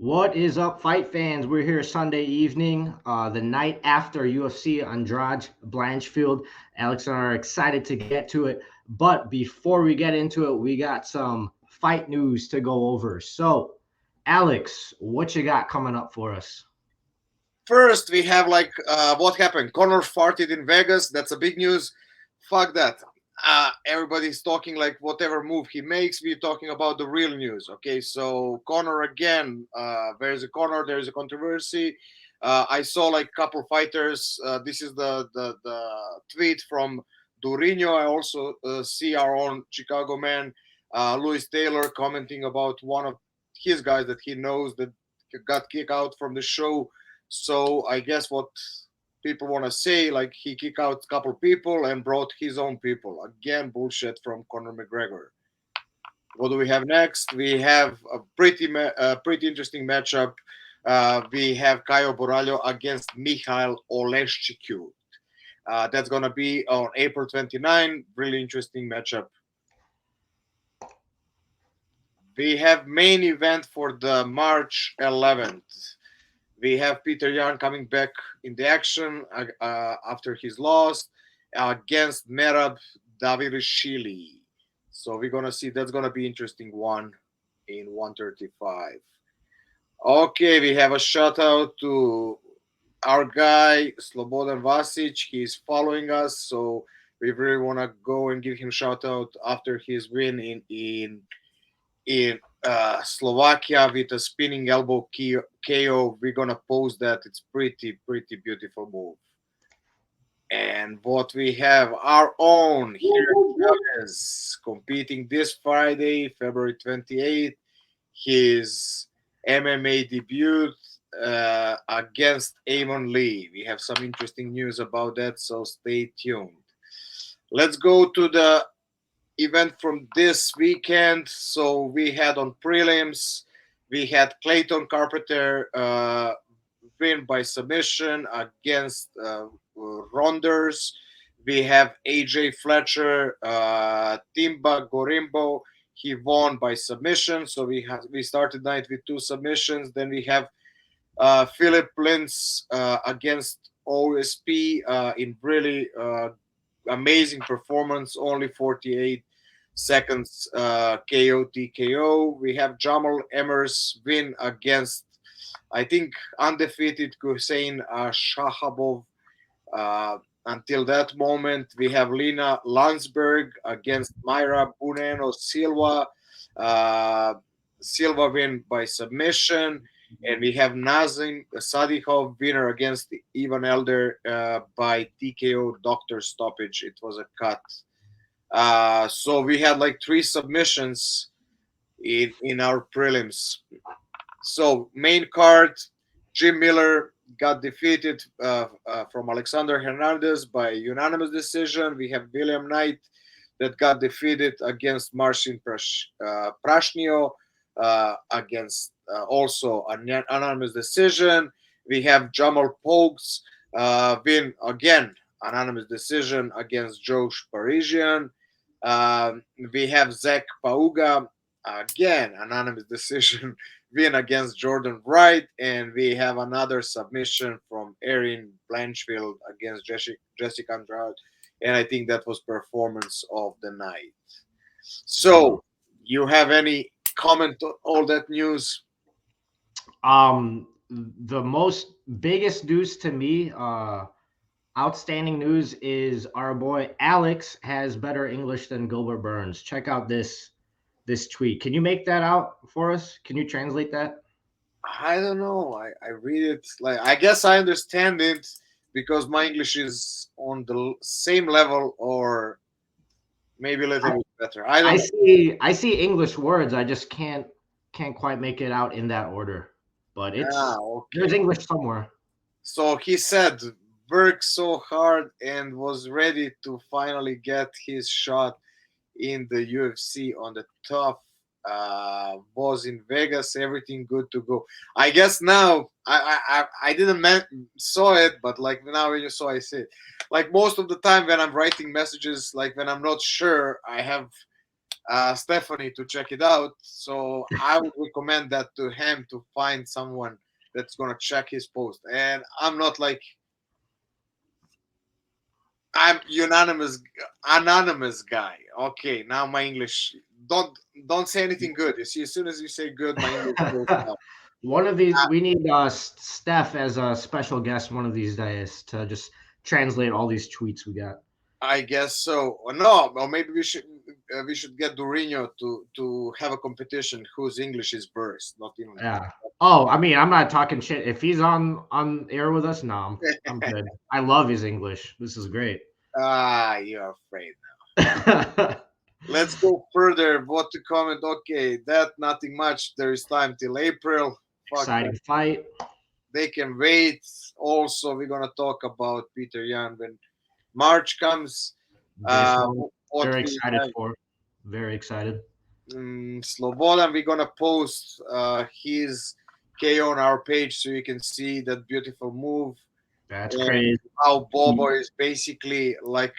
What is up, fight fans? We're here Sunday evening, the night after UFC Andrade Blanchfield. Alex and I are excited to get to it. But before we get into it, we got some fight news to go over. So, Alex, what you got coming up for us? First, we have what happened. Conor farted in Vegas. That's a big news. Fuck that. Everybody's talking like whatever move he makes. We're talking about the real news. Okay, so Conor again. There's a Conor. There's a controversy. I saw like a couple fighters. This is the tweet from Durinho. I also see our own Chicago man, Louis Taylor, commenting about one of his guys that he knows that got kicked out from the show. So I guess what people want to say, like he kicked out a couple people and brought his own people. Again, bullshit from Conor McGregor. What do we have next? We have a pretty interesting matchup. We have Caio Borralho against Michael Oleszczyk. That's gonna be on April 29. Really interesting matchup. We have main event for the March 11th. We have Peter Yan coming back in the action after his loss against Merab Davirishvili. So we're gonna see that's gonna be interesting one in 135. Okay, we have a shout out to our guy Slobodan Vasic. He's following us, so we really wanna go and give him shout out after his win in Slovakia with a spinning elbow KO. We're gonna post that. It's pretty beautiful move. And what we have our own here is competing this Friday, February 28th. His MMA debut against Amon Lee. We have some interesting news about that, so stay tuned. Let's go to the event from this weekend. So we had on prelims, we had Clayton Carpenter win by submission against Ronders. We have AJ Fletcher, Timba Gorimbo. He won by submission. So we started night with two submissions. Then we have Philip Lintz against OSP in really amazing performance, only 48 seconds KO TKO. We have Jamal Emmers win against, I think, undefeated Hussein Shahabov. Until that moment, we have Lina Landsberg against Myra Buneno Silva. Uh, Silva win by submission. And we have Nazim Sadikov winner against Ivan Elder by TKO doctor stoppage. It was a cut. So we had like three submissions in our prelims. So main card, Jim Miller got defeated from Alexander Hernandez by unanimous decision. We have William Knight that got defeated against Marcin Prashnio against also an anonymous decision. We have Jamal Pogues win again anonymous decision against Josh Parisian. We have Zach Pauga again anonymous decision win against Jordan Wright, and we have another submission from Erin BLANCHFIELD against Jessica Andrade, and I think that was performance of the night. So, you have any comment on all that news? The most biggest news to me, outstanding news is our boy Alex has better English than Gilbert Burns. Check out this tweet. Can you make that out for us? Can you translate that? I don't know. I read it like I guess I understand it because my English is on the same level or maybe a little I, bit better. I I don't know. see I see English words. I just can't quite make it out in that order. But Ah, it's okay. there's English somewhere. So he said worked so hard and was ready to finally get his shot in the UFC on the tough was in Vegas, everything good to go. I guess now I didn't saw it, but like now when you saw I see it. Like most of the time when I'm writing messages, like when I'm not sure, I have Stephanie to check it out. So I would recommend that to him to find someone that's gonna check his post. And I'm not like I'm anonymous guy. Okay, now my English don't say anything good. You see, as soon as you say good, my English goes down. One of these, we need Steph as a special guest one of these days to just translate all these tweets we got. I guess so. Or no, or maybe we should get Dorino to have a competition whose English is burst, not even. Yeah. Oh, I mean, I'm not talking shit. If he's on air with us, no, I'm good. I love his English. This is great. You're afraid. Let's go further. What to comment? Okay, that nothing much. There is time till April. Fuck Exciting that. fight. They can wait. Also, we're gonna talk about Peter Yan when March comes. This Uh, one, what very we excited have, for. Very excited. Slobodan, we're gonna post his KO on our page so you can see that beautiful move That's and crazy. how Bobo is basically like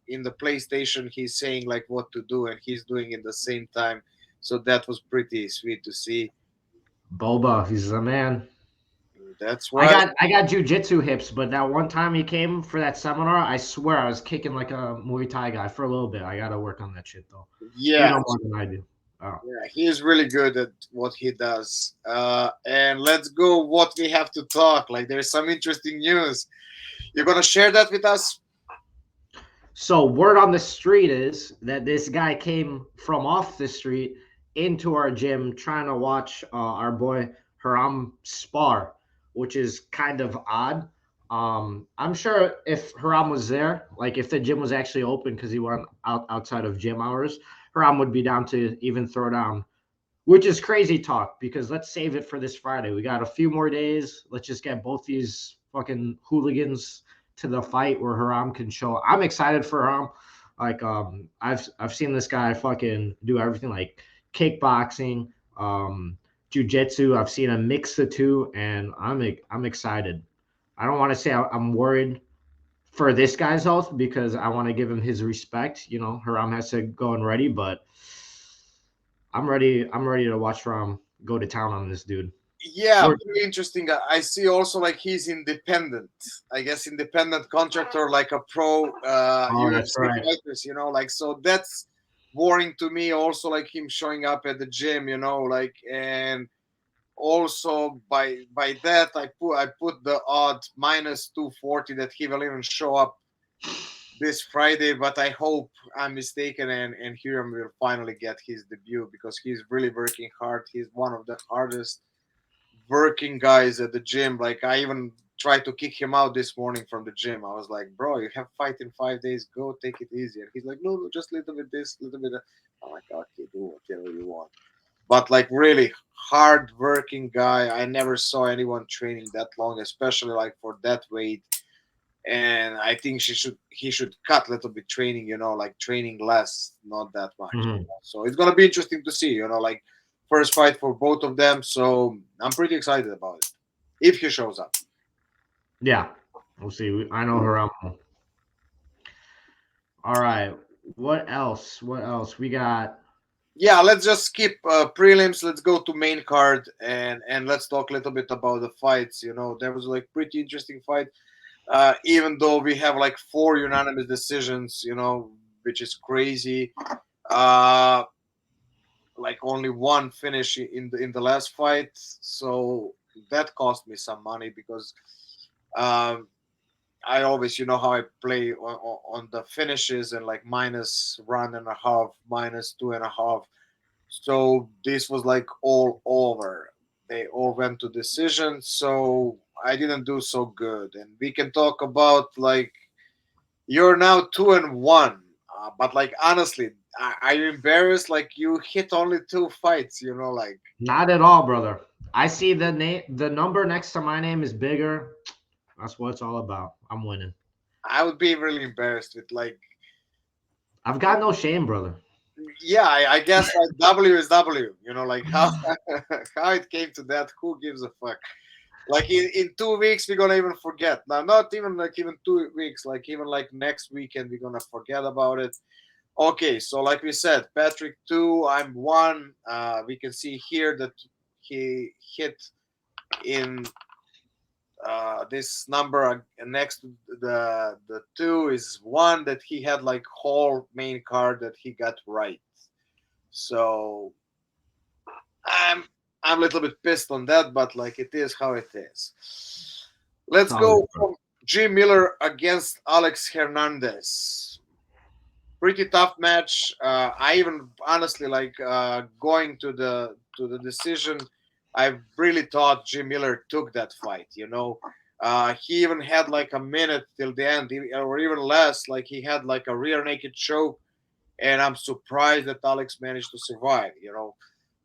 in the PlayStation. He's saying like what to do and he's doing it at the same time. So that was pretty sweet to see. Boba, he's a man. That's I right. got I got jujitsu hips, but that one time he came for that seminar, I swear I was kicking like a Muay Thai guy for a little bit. I gotta work on that shit though. You Yeah, know more than I do. Oh. yeah, he is really good at what he does. And let's go. What we have to talk. Like, there's some interesting news. You're gonna share that with us? So word on the street is that this guy came from off the street into our gym trying to watch our boy Haram spar, which is kind of odd. I'm sure if Haram was there, like if the gym was actually open because he went outside of gym hours, Haram would be down to even throw down, which is crazy talk because let's save it for this Friday. We got a few more days. Let's just get both these fucking hooligans to the fight where Haram can show. I'm excited for Haram. Like I've seen this guy fucking do everything like kickboxing, jujitsu. I've seen him mix the two, and I'm excited. I don't want to say I'm worried for this guy's health because I want to give him his respect. You know, Haram has to go and ready, but I'm ready. I'm ready to watch Rom go to town on this dude. Yeah, We're, very interesting. I see also like he's independent. I guess independent contractor, like a pro oh, that's UFC right. fighters. Like so that's boring to me. Also, like him showing up at the gym. Like and also by that I put the odd -240 that he will even show up this Friday, but I hope I'm mistaken and Hiram will finally get his debut because he's really working hard. He's one of the hardest working guys at the gym. Like I even tried to kick him out this morning from the gym. I was like, bro, you have fight in 5 days. Go take it easy. And he's like, no, just a little bit this, little bit that. I'm like, okay, do whatever you want. But like really hard working guy. I never saw anyone training that long, especially like for that weight. And I think he should cut a little bit training, like training less, not that much. Mhm. So it's gonna be interesting to see, like first fight for both of them. So I'm pretty excited about it if he shows up. Yeah, we'll see. I know Haram. All right. What else? What else? We got. Yeah, let's just skip prelims. Let's go to main card and let's talk a little bit about the fights. There was like pretty interesting fight. Even though we have like 4 unanimous decisions, which is crazy. Uh, like only one finish in the last fight, so that cost me some money because um, I always, how I play on the finishes and like -1.5, -2.5. So this was like all over. They all went to decision, so I didn't do so good. And we can talk about like you're now 2-1, but like honestly, are you embarrassed? Like you hit only 2 fights, like Not at all, brother. I see the name. The number next to my name is bigger. That's what it's all about. I'm winning. I would be really embarrassed with like, I've got no shame, brother. yeah, I guess like W is W, like how how it came to that. Who gives a fuck? Like in 2 weeks we're gonna even forget. Now, not even like even 2 weeks, like even like next weekend we're gonna forget about it. Okay, so like we said, Patrick 2, I'm 1. We can see here that he hit in this number next to the 2 is 1 that he had like whole main card that he got right. So I'm I'm a little bit pissed on that, but like it is how it is. Let's Solid, go bro. from Jim Miller against Alex Hernandez. Pretty tough match. I even honestly like going to the decision. I really thought Jim Miller took that fight. He even had like a minute till the end, or even less. Like he had like a rear naked choke, and I'm surprised that Alex managed to survive.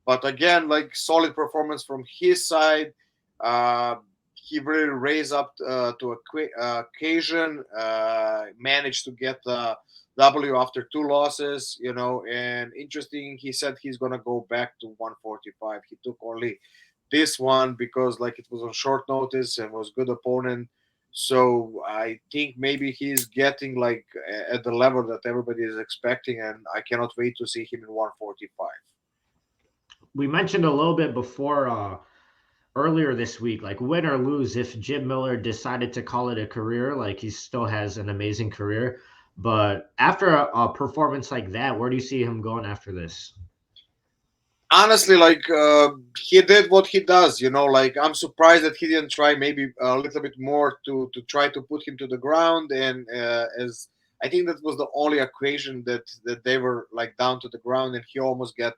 But again, like solid performance from his side. Uh, he really raised up to a quick occasion. Managed to get the W after 2 losses. And interesting. He said he's gonna go back to 145. He took only this one because like it was on short notice and was good opponent. So I think maybe he's getting like at the level that everybody is expecting, and I cannot wait to see him in 145. We mentioned a little bit before earlier this week, like win or lose, if Jim Miller decided to call it a career, like he still has an amazing career. But after a performance like that, where do you see him going after this? Honestly, like he did what he does. Like I'm surprised that he didn't try maybe a little bit more to try to put him to the ground. And as I think that was the only equation that they were like down to the ground, and he almost got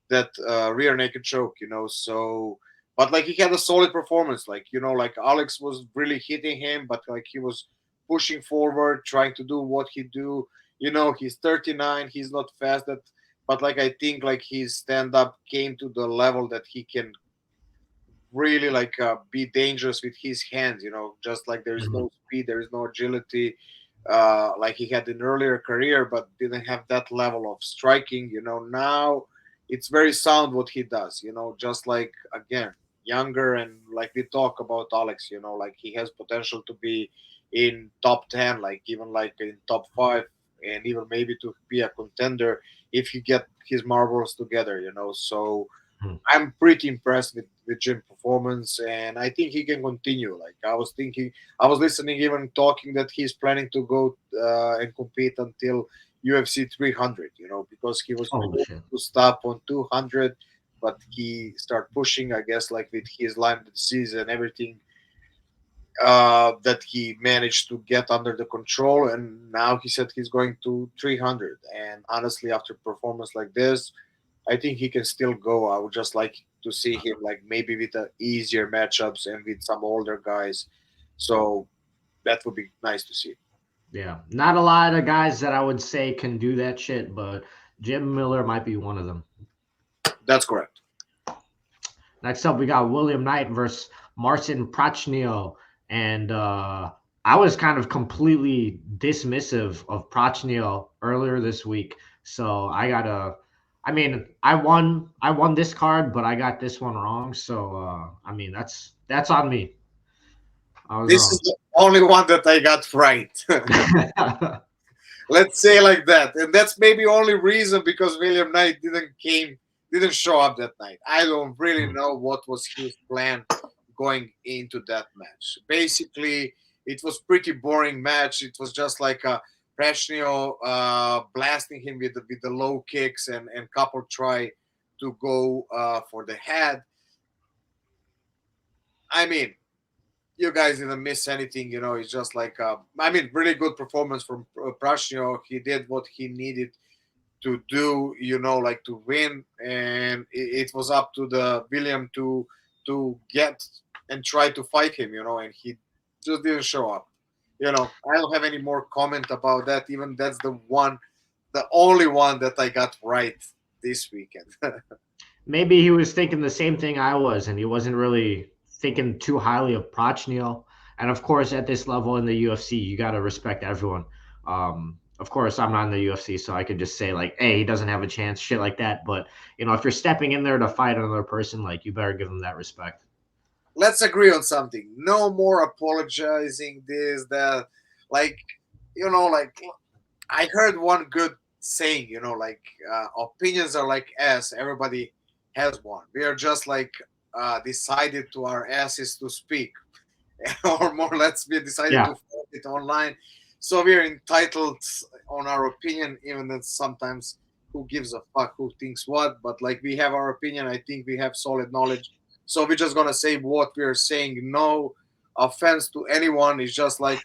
that rear naked choke. So but like he had a solid performance. Like like Alex was really hitting him, but like he was pushing forward, trying to do what he do. He's 39. He's not fast. But like I think like his stand up came to the level that he can really like be dangerous with his hands. Just like there is Mhm. no speed, there is no agility, like he had in earlier career, but didn't have that level of striking. Now it's very sound what he does. Just like again younger, and like we talk about Alex. Like he has potential to be in top 10, like even like in top 5, and even maybe to be a contender if he get his marbles together. So Mhm. I'm pretty impressed with Jim performance, and I think he can continue. Like I was listening, even talking that he's planning to go and compete until UFC 300. Because he was Oh supposed shit. to stop on 200, but he start pushing. I guess like with his Lyme disease and everything, that he managed to get under the control, and now he said he's going to 300. And honestly, after performance like this, I think he can still go. I would just like to see him like maybe with the easier matchups and with some older guys. So that would be nice to see. Yeah, not a lot of guys that I would say can do that shit, but Jim Miller might be one of them. That's correct. Next up, we got William Knight versus Marcin Prachnio. And I was kind of completely dismissive of Prachnio earlier this week. So I mean, I won this card, but I got this one wrong. So I mean, that's on me. I was This is wrong. the only one that I got right. Let's say like that, and that's maybe only reason because William Knight didn't show up that night. I don't really know what was his plan going into that match. Basically, it was pretty boring match. It was just like a Prachnio blasting him with the low kicks and couple try to go for the head. I mean, you guys didn't miss anything. It's just like I mean, really good performance from Prachnio. He did what he needed to do, like to win, and it was up to the William to get and try to fight him, and he just didn't show up. I don't have any more comment about that. Even that's the only one that I got right this weekend. Maybe he was thinking the same thing I was, and he wasn't really thinking too highly of Prachnio. And of course, at this level in the UFC, you got to respect everyone. Of course, I'm not in the UFC, so I could just say like, "Hey, he doesn't have a chance," shit like that. But if you're stepping in there to fight another person, like you better give them that respect. Let's agree on something. No more apologizing. This that, like, like I heard one good saying, like opinions are like ass. Everybody has one. We are just like decided to our asses to speak, or more or less, we decided to Yeah. find it online. So we are entitled on our opinion, even then sometimes who gives a fuck who thinks what. But like we have our opinion. I think we have solid knowledge. So we're just gonna say what we are saying. No offense to anyone. It's just like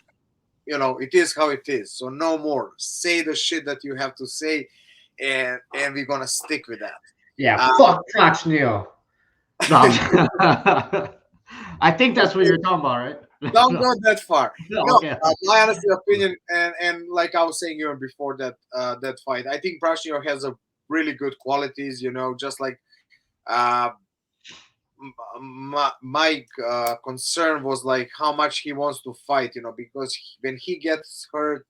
it is how it is. So no more. Say the shit that you have to say, and we're gonna stick with that. Yeah. Uh, Fuck Fox Neil. No, I think that's what you're talking about, right? don't No. go that far. No, No, okay. my honest opinion, and like I was saying even before that fight, I think Prashnio has a really good qualities. Just like uh, my concern was like how much he wants to fight. Because when he gets hurt,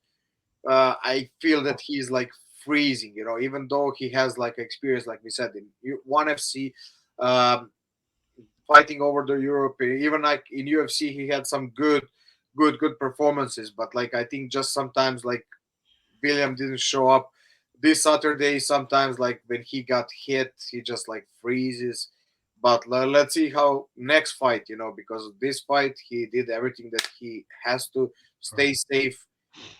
I feel that he's like freezing. Even though he has like experience, like we said in one FC. Um, Fighting over the Europe. Even like in UFC, he had some good performances. But like I think just sometimes like William didn't show up this Saturday. Sometimes like when he got hit, he just like freezes. But let's see how next fight. Because this fight he did everything that he has to stay safe.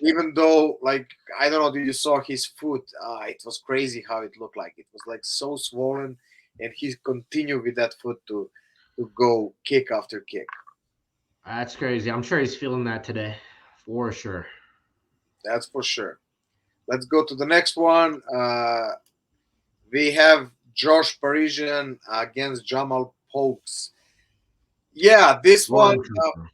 Even though like I don't know, did you saw his foot? It was crazy how it looked like. It was like so swollen, and he continued with that foot to go kick after kick. That's crazy. I'm sure he's feeling that today, for sure. That's for sure. Let's go to the next one. We have Josh Parisian against Jamal Pokes. Yeah, this More one. interesting.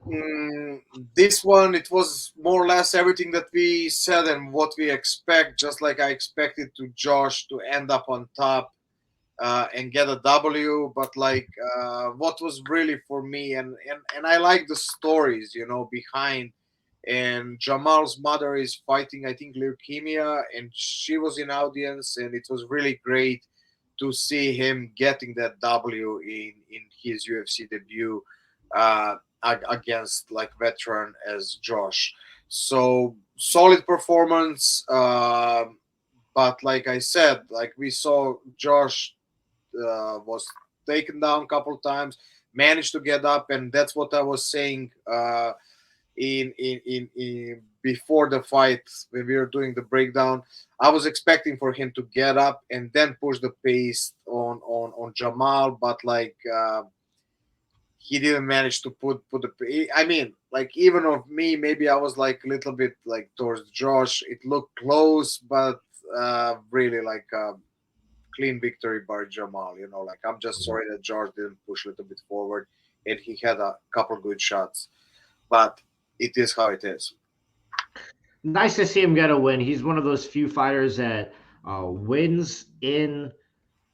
Mm, this one, it was more or less everything that we said and what we expect. Just like I expected to Josh to end up on top and get a W. But like, what was really for me, and I like the stories, behind. And Jamal's mother is fighting, I think, leukemia, and she was in audience, and it was really great to see him getting that W in his UFC debut against like veteran as Josh. So solid performance. But like I said, like we saw Josh was taken down a couple of times, managed to get up, and that's what I was saying in before the fight when we were doing the breakdown. I was expecting for him to get up and then push the pace on Jamal, but like he didn't manage to put the. I mean, like even of me, maybe I was like a little bit like towards Josh. It looked close, but really like. Clean victory by Jamal. Like I'm just sorry that George didn't push a little bit forward, and he had a couple good shots, but it is how it is. Nice to see him get a win. He's one of those few fighters that wins in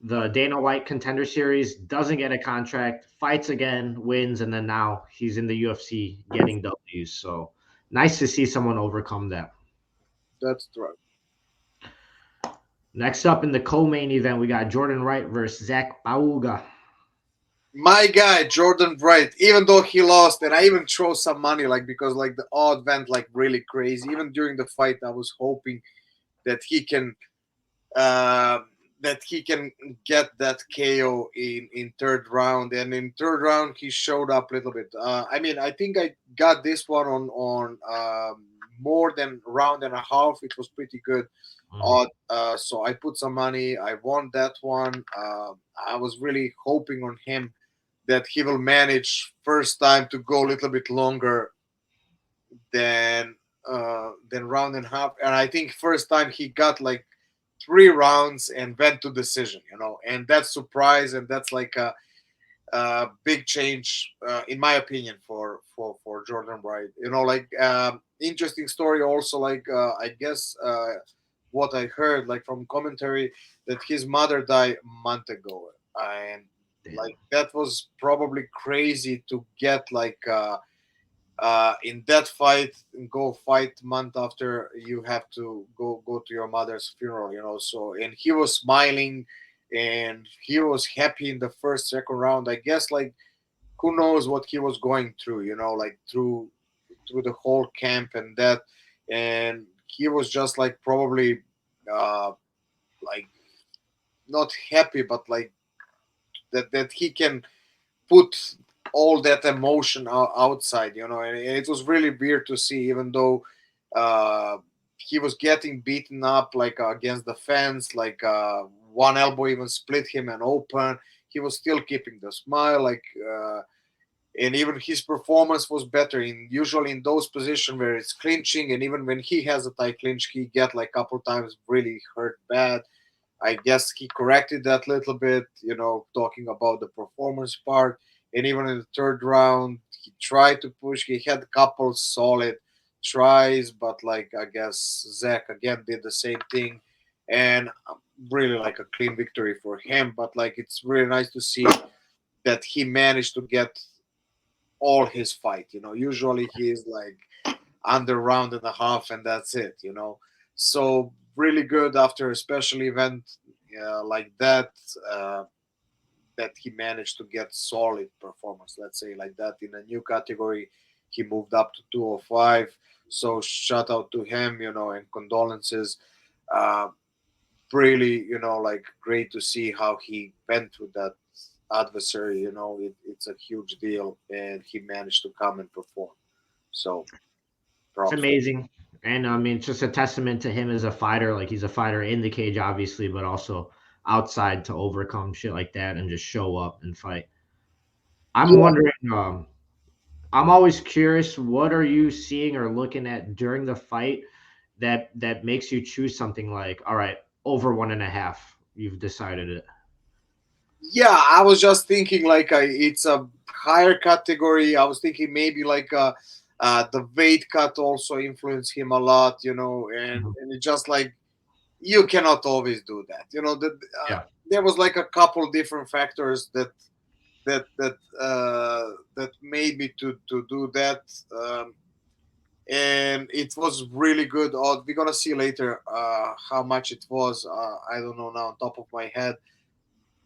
the Dana White Contender Series, doesn't get a contract, fights again, wins, and then now he's in the UFC getting W's. So nice to see someone overcome that. That's right. Next up in the co-main event, we got Jordan Wright versus Zach Bauga. My guy Jordan Wright, even though he lost, and I even throw some money, like because like the odd went like really crazy. Even during the fight, I was hoping that he can uh, that he can get that KO in third round, and in third round he showed up a little bit. I mean, I think I got this one on more than round and a half. It was pretty good. So I put some money. I won that one. I was really hoping on him that he will manage first time to go a little bit longer than round and a half. And I think first time he got like 3 rounds and went to decision. And that's surprise, and that's like a big change in my opinion for Jordan Wright. Like interesting story also. Like I guess what I heard like from commentary that his mother died a month ago, and Damn. like that was probably crazy to get like in that fight and go fight month after you have to go to your mother's funeral. So and he was smiling and he was happy in the first second round. I guess like who knows what he was going through, like through the whole camp and that. And he was just like probably uh, like not happy, but like that he can put all that emotion outside, and it was really weird to see, even though uh, he was getting beaten up like against the fence, like one elbow even split him and open. He was still keeping the smile, like, and even his performance was better. In usually in those positions where it's clinching, and even when he has a tight clinch, he get like a couple times really hurt bad. I guess he corrected that little bit, talking about the performance part. And even in the third round, he tried to push. He had a couple solid tries, but like I guess Zach again did the same thing, and really like a clean victory for him. But like it's really nice to see that he managed to get all his fight. Usually he's like under round and a half, and that's it. So really good after a special event like that. That he managed to get solid performance, let's say like that, in a new category. He moved up to 205. So shout out to him, and condolences. Uh, Really, like great to see how he went through that adversary. It's a huge deal, and he managed to come and perform. So It's props. amazing. And I mean, it's just a testament to him as a fighter. Like he's a fighter in the cage, obviously, but also outside to overcome shit like that and just show up and fight. I'm Yeah, wondering, I'm always curious, what are you seeing or looking at during the fight that makes you choose something like, all right, over 1.5? You've decided it. yeah. I was just thinking like it's a higher category. I was thinking maybe like the weight cut also influenced him a lot, Mhm. and it's just like you cannot always do that. Yeah. There was like a couple different factors that made me to do that, and it was really good. We're gonna see later how much it was. I don't know now on top of my head,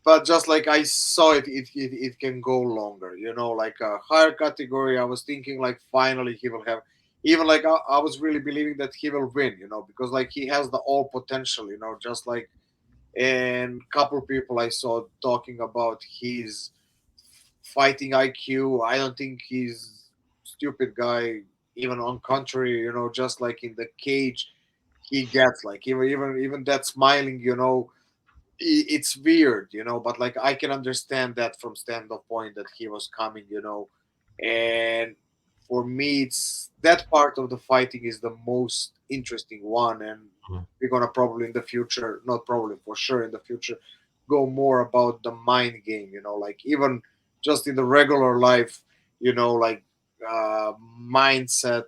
but just like I saw it can go longer. Like a higher category. I was thinking like finally he will have. Even like I was really believing that he will win, because like he has the all potential, just like, and couple people I saw talking about his fighting IQ. I don't think he's stupid guy. Even on contrary, just like in the cage, he gets like even that smiling. It's weird, but like I can understand that from standpoint that he was coming, and for me, it's that part of the fighting is the most interesting one, and Mhm. we're gonna probably in the future, not probably for sure in the future, go more about the mind game, like even just in the regular life, like uh, mindset,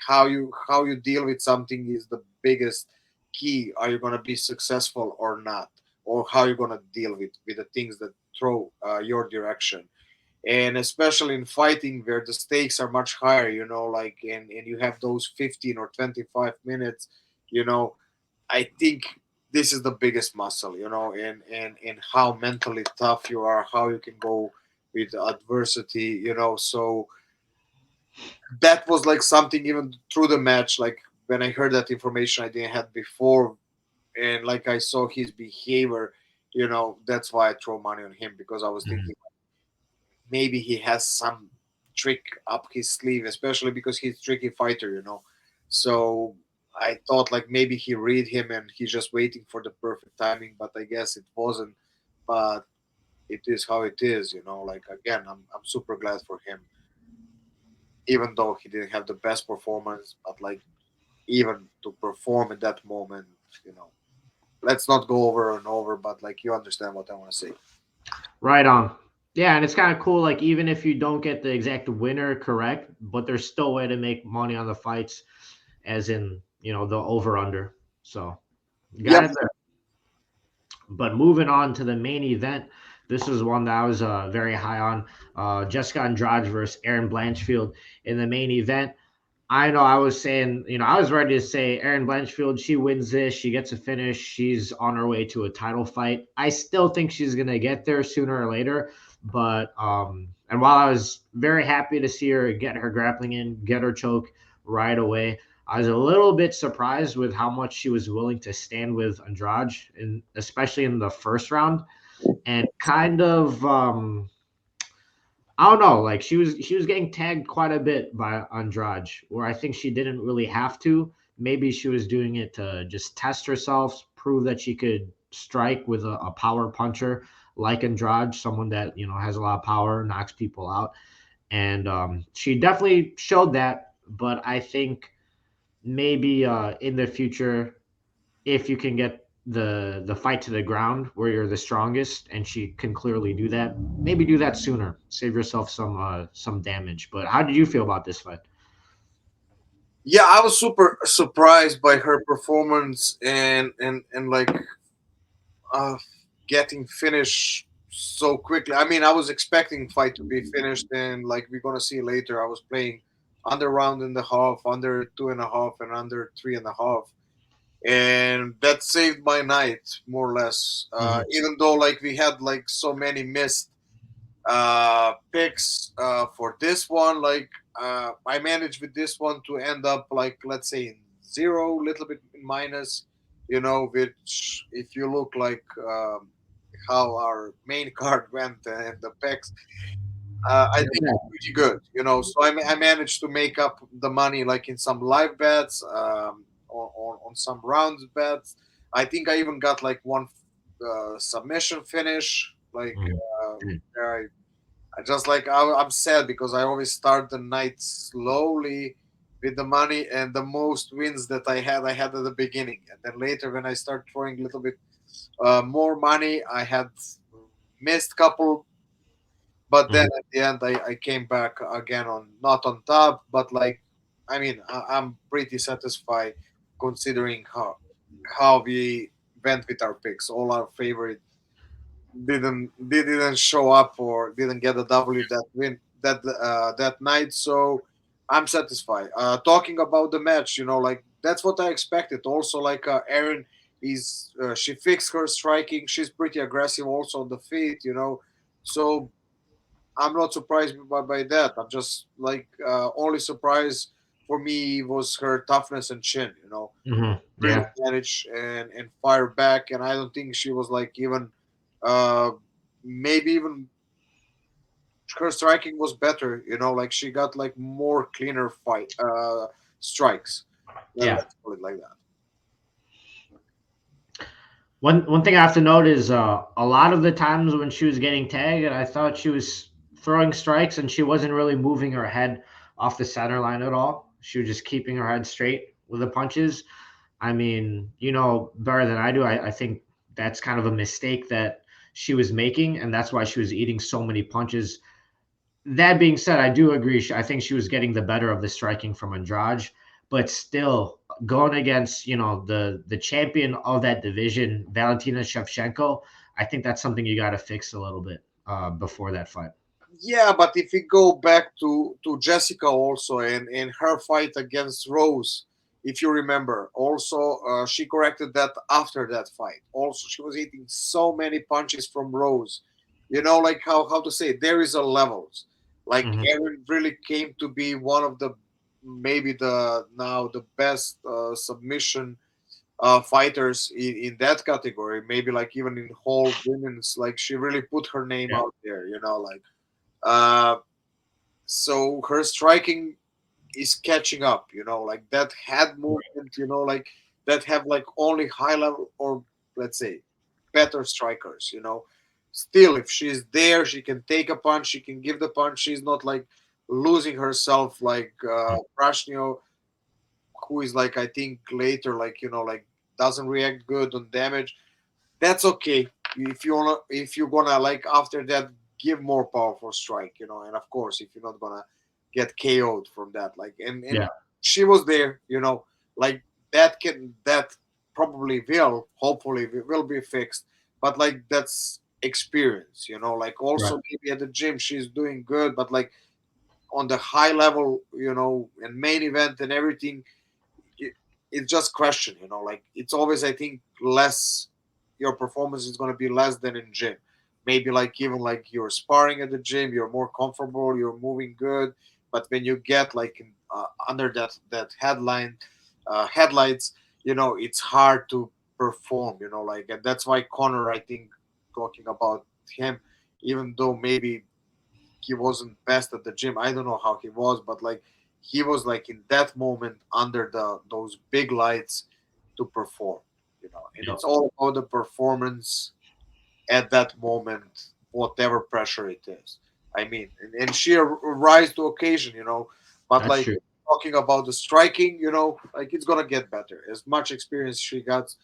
how you deal with something is the biggest key. Are you going to be successful or not, or how you're going to deal with the things that throw your direction, and especially in fighting where the stakes are much higher, like, and you have those 15 or 25 minutes, you know I think this is the biggest muscle, and how mentally tough you are, how you can go with adversity, so that was like something even through the match, like when I heard that information I didn't have before, and like I saw his behavior, that's why I throw money on him, because I was Mhm. thinking maybe he has some trick up his sleeve, especially because he's a tricky fighter, So I thought like maybe he read him and he's just waiting for the perfect timing, but I guess it wasn't. But it is how it is, Like again, I'm super glad for him, even though he didn't have the best performance, but like even to perform in that moment, you know. Let's not go over and over, but like you understand what I want to say. Right on. Yeah, and it's kind of cool. Like even if you don't get the exact winner correct, but there's still a way to make money on the fights, as in the over under. So you got Yep. it there. But moving on to the main event, this is one that I was very high on. Jessica Andrade versus Erin Blanchfield in the main event. I know I was saying, I was ready to say Erin Blanchfield, she wins this, she gets a finish, she's on her way to a title fight. I still think she's gonna get there sooner or later. But and while I was very happy to see her get her grappling in, get her choke right away, I was a little bit surprised with how much she was willing to stand with Andrade, and especially in the first round, and kind of I don't know, like she was getting tagged quite a bit by Andrade, where I think she didn't really have to. Maybe she was doing it to just test herself, prove that she could strike with a power puncher like Andrade, someone that has a lot of power, knocks people out, and she definitely showed that. But I think maybe in the future, if you can get the fight to the ground where you're the strongest, and she can clearly do that, maybe do that sooner, save yourself some damage. But how did you feel about this fight? Yeah, I was super surprised by her performance and like uh, getting finished so quickly. I mean, I was expecting fight to be finished, and like we're gonna see later, I was playing under round and a half, under 2.5, and under 3.5, and that saved my night more or less. Hmm. Even though like we had like so many missed picks for this one, like I managed with this one to end up like let's say in zero, little bit in minus, which if you look like how our main card went and the picks, I think Yeah. it's pretty good, So I managed to make up the money like in some live bets, on some rounds bets. I think I even got like one submission finish, like Mhm. I just like I'm sad because I always start the night slowly with the money, and the most wins that I had at the beginning, and then later when I start throwing a little bit more money, I had missed couple, but then Mhm. at the end I came back again on not on top, but like I mean I'm pretty satisfied considering how we went with our picks. All our favorite didn't show up or didn't get a W that night. So I'm satisfied. Talking about the match, like that's what I expected. Also, like Erin is she fixed her striking. She's pretty aggressive also on the feet, So I'm not surprised by that. I'm just like only surprise for me was her toughness and chin. Mhm. Really Yeah. manage and fire back. And I don't think she was like even uh, maybe even her striking was better. Like she got like more cleaner fight strikes. Yeah. Let's call it like that. One thing I have to note is a lot of the times when she was getting tagged, I thought she was throwing strikes and she wasn't really moving her head off the center line at all. She was just keeping her head straight with the punches. I mean, better than I do. I think that's kind of a mistake that she was making, and that's why she was eating so many punches. That being said, I do agree. I think she was getting the better of the striking from Andrade, but still going against the champion of that division, Valentina Shevchenko. I think that's something you got to fix a little bit before that fight. Yeah, but if we go back to Jessica also and her fight against Rose, if you remember, also she corrected that after that fight. Also, she was eating so many punches from Rose. Like how to say, there is a levels. Like Hmm. Erin really came to be one of the maybe the now the best submission fighters in that category. Maybe like even in whole women's, like she really put her name Yeah. out there. Like. Uh, so her striking is catching up, like that head movement, like that have like only high level or let's say better strikers, Still, if she's there, she can take a punch, she can give the punch. She's not like losing herself like Prashnio, who is like I think later, like like doesn't react good on damage. That's okay if you're gonna like after that give more powerful strike, and of course if you're not gonna get KO'd from that, like and Yeah. she was there, like that probably will hopefully will be fixed, but like that's experience, like Right. also maybe at the gym she's doing good, but like on the high level, and main event and everything, it, it's just question, like it's always I think less, your performance is going to be less than in gym. Maybe like even like you're sparring at the gym, you're more comfortable, you're moving good, but when you get like under that headline, headlights, it's hard to perform. Like, and that's why Connor, I think, talking about him, even though maybe he wasn't best at the gym. I don't know how he was, but like he was like in that moment under those big lights to perform. And Yep. it's all about the performance at that moment, whatever pressure it is. I mean, and she rise to occasion. But That's like true. talking about the striking, like it's gonna get better. As much experience she gets,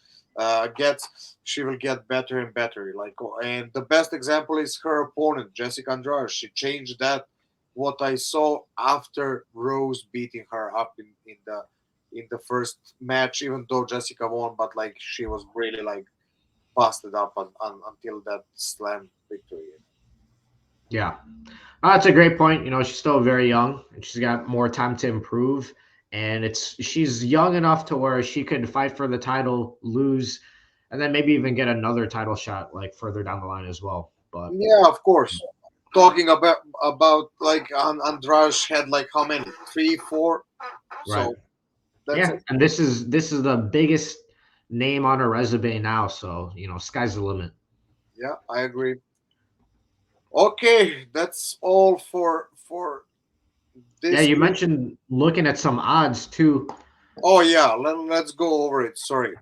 she will get better and better. Like, and the best example is her opponent, Jessica Andrade. She changed that. What I saw after Rose beating her up in the first match, even though Jessica won, but like she was really like busted up until that slam victory. Yeah. That's a great point. She's still very young and she's got more time to improve. And she's young enough to where she could fight for the title, lose, and then maybe even get another title shot like further down the line as well. But Yeah, of course. Talking about like Andrade had like how many? Three, four. right. So that's Yeah. it. And this is the biggest name on her resume now. So, sky's the limit. Yeah, I agree. Okay, that's all for Yeah, this you week. mentioned looking at some odds too. Oh yeah, let's go over it. Sorry.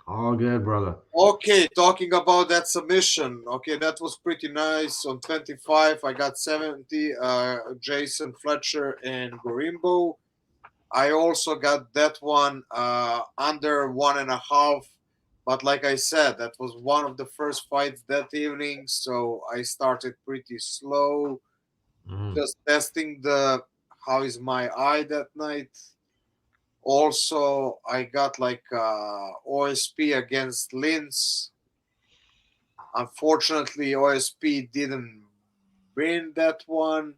All good, brother. Okay, talking about that submission. Okay, that was pretty nice. On 25, I got 70. Jason Fletcher and Gorimbo. I also got that one under 1.5. But like I said, that was one of the first fights that evening. So I started pretty slow, Mhm. just testing the how is my eye that night. Also, I got like OSP against Linz. Unfortunately, OSP didn't win that one,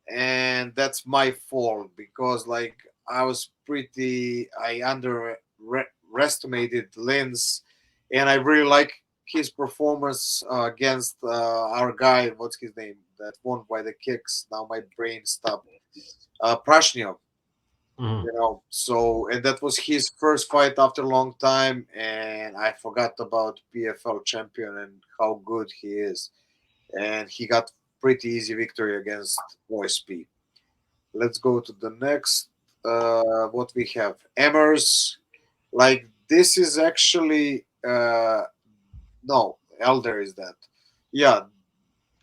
and that's my fault because like I underestimated Linz, and I really like his performance against our guy. What's his name? That won by the kicks. Now my brain stopped. Prashnev. Mhm. So and that was his first fight after a long time, and I forgot about PFL champion and how good he is, and he got pretty easy victory against OSP. Let's go to the next. What we have, Emers. Like this is actually no Elder is that. Yeah,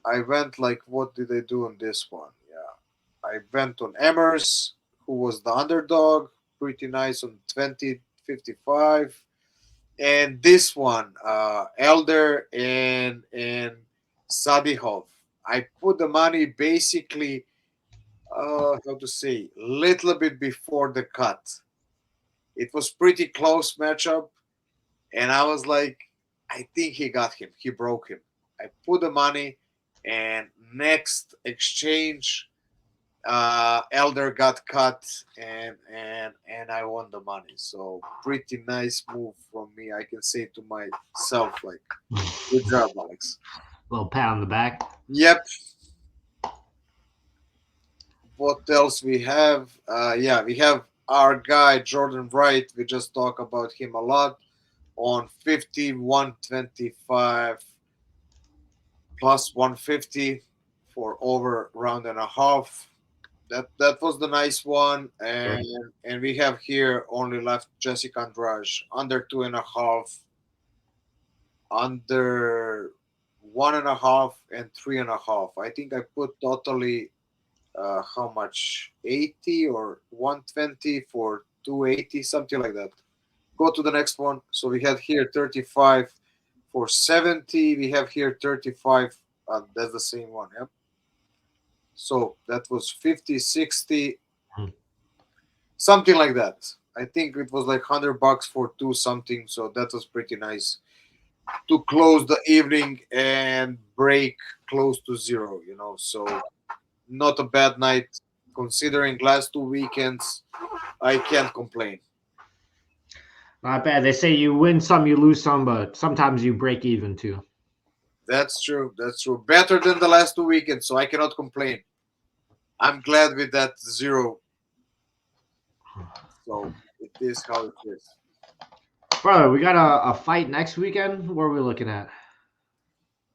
I went like what did I do on this one? Yeah, I went on Emers, who was the underdog, pretty nice on 20.55, and this one, Elder and Sadihov. I put the money basically, how to say, little bit before the cut. It was pretty close matchup, and I was like, I think he got him. He broke him. I put the money, and next exchange, Elder got cut, and I won the money. So pretty nice move from me. I can say to myself like, good job, Alex. Little pat on the back. Yep. What else we have? Yeah, we have our guy Jordan Wright. We just talk about him a lot on 51.25 plus 150 for over round and a half. That was the nice one, and we have here only left Jessica Andrade under 2.5, under 1.5, and 3.5. I think I put totally how much 80 or 120 for 280, something like that. Go to the next one. So we had here 35 for 70. We have here 35. That's the same one. Yep. So that was 50, 60, Mhm. something like that. I think it was like $100 for two something. So that was pretty nice to close the evening and break close to zero. So not a bad night considering last two weekends. I can't complain. Not bad. They say you win some, you lose some, but sometimes you break even too. That's true. That's true. Better than the last two weekends, so I cannot complain. I'm glad with that zero. So it is how it is. Brother, we got a fight next weekend. What are we looking at?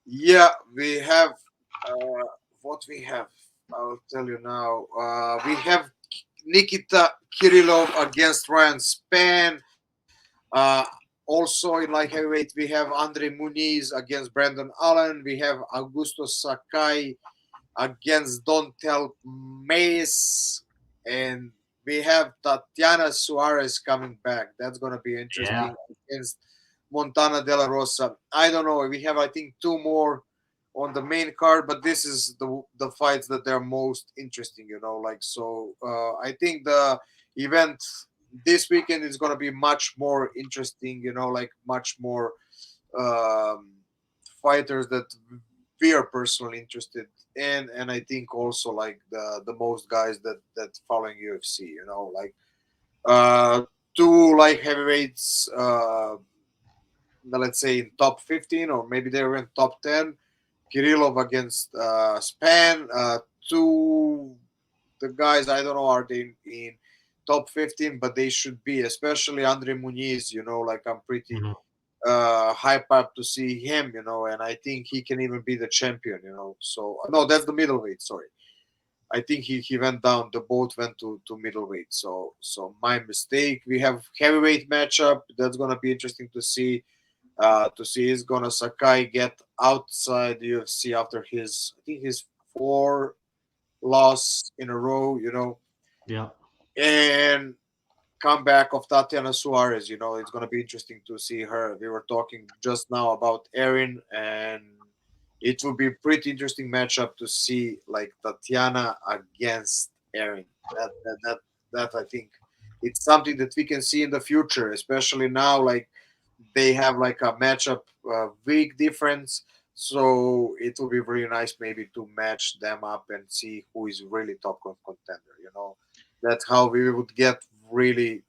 Yeah, we have what we have. I'll tell you now. We have Nikita Kirillov against Ryan Spann. Uh, Also in light heavyweight, we have Andre Muniz against Brandon Allen. We have Augusto Sakai against Dontel Mace, and we have Tatiana Suarez coming back. That's gonna be Yeah. interesting against Montana De La Rosa. I don't know. We have, I think, two more on the main card, but this is the fights that they're most interesting. Like so. I think the event this weekend is gonna be much more interesting. Like much more um, fighters that we are personally interested in, and I think also like the most guys that following UFC. Like uh, two like heavyweights. Let's say in top 15 or maybe they were in top 10. Kirillov against Span. Two the guys I don't know are they in top 15, but they should be, especially Andre Muniz. Like I'm pretty Mhm. hype up to see him, and I think he can even be the champion. So no, that's the middleweight. Sorry, I think he went down. The both went to middleweight. So my mistake. We have heavyweight matchup. That's gonna be interesting to see. To see is gonna Sakai get outside the UFC after his I think his four loss in a row. Yeah. And comeback of Tatiana Suarez. It's going to be interesting to see her. We were talking just now about Erin, and it will be a pretty interesting matchup to see like Tatiana against Erin. That I think it's something that we can see in the future, especially now. Like they have like a matchup week difference. So it will be very nice maybe to match them up and see who is really top contender. That's how we would get really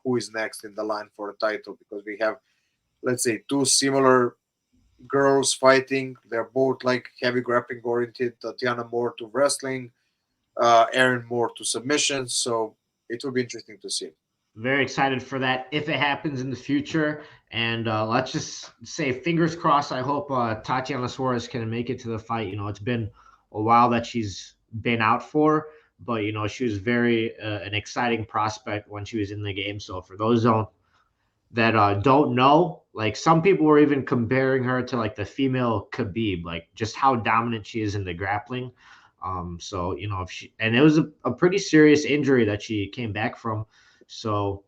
who is next in the line for a title because we have let's say two similar girls fighting. They're both like heavy grappling oriented. Tatiana more to wrestling, Erin more to submissions. So it will be interesting to see. Very excited for that if it happens in the future. And let's just say, fingers crossed. I hope Tatiana Suarez can make it to the fight. It's been a while that she's been out for, but she was very an exciting prospect when she was in the game. So for those that don't know, like some people were even comparing her to like the female Khabib, like just how dominant she is in the grappling. So if she and it was a pretty serious injury that she came back from. So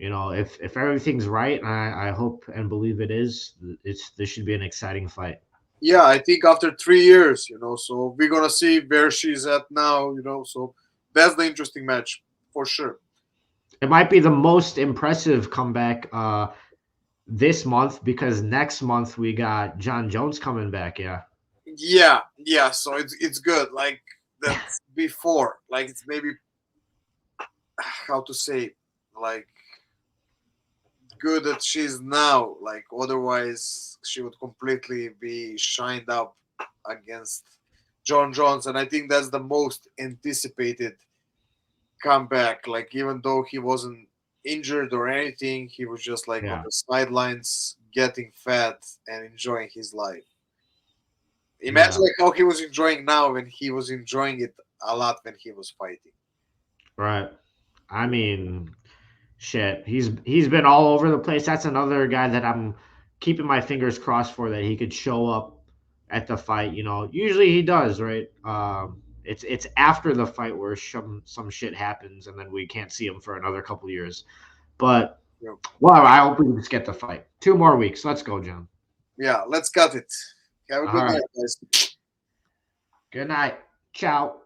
if everything's right, and I hope and believe it is, this should be an exciting fight. Yeah, I think after 3 years, so we're gonna see where she's at now, so that's the interesting match for sure. It might be the most impressive comeback this month because next month we got John Jones coming back. Yeah. Yeah, so it's good. Like that's before, like it's maybe how to say, like good that she's now. Like otherwise, she would completely be shined up against John Jones, and I think that's the most anticipated comeback. Like even though he wasn't injured or anything, he was just like on Yeah. the sidelines getting fat and enjoying his life. Imagine Yeah. like how he was enjoying now when he was enjoying it a lot when he was fighting. Right. I mean, shit. He's been all over the place. That's another guy that I'm keeping my fingers crossed for that he could show up at the fight. Usually he does, right? It's after the fight where some shit happens and then we can't see him for another couple years. But You know, well, I hope we just get the fight. 2 more weeks. Let's go, John. yeah, let's cut it. Have a All good night, right. guys. Good night. Ciao.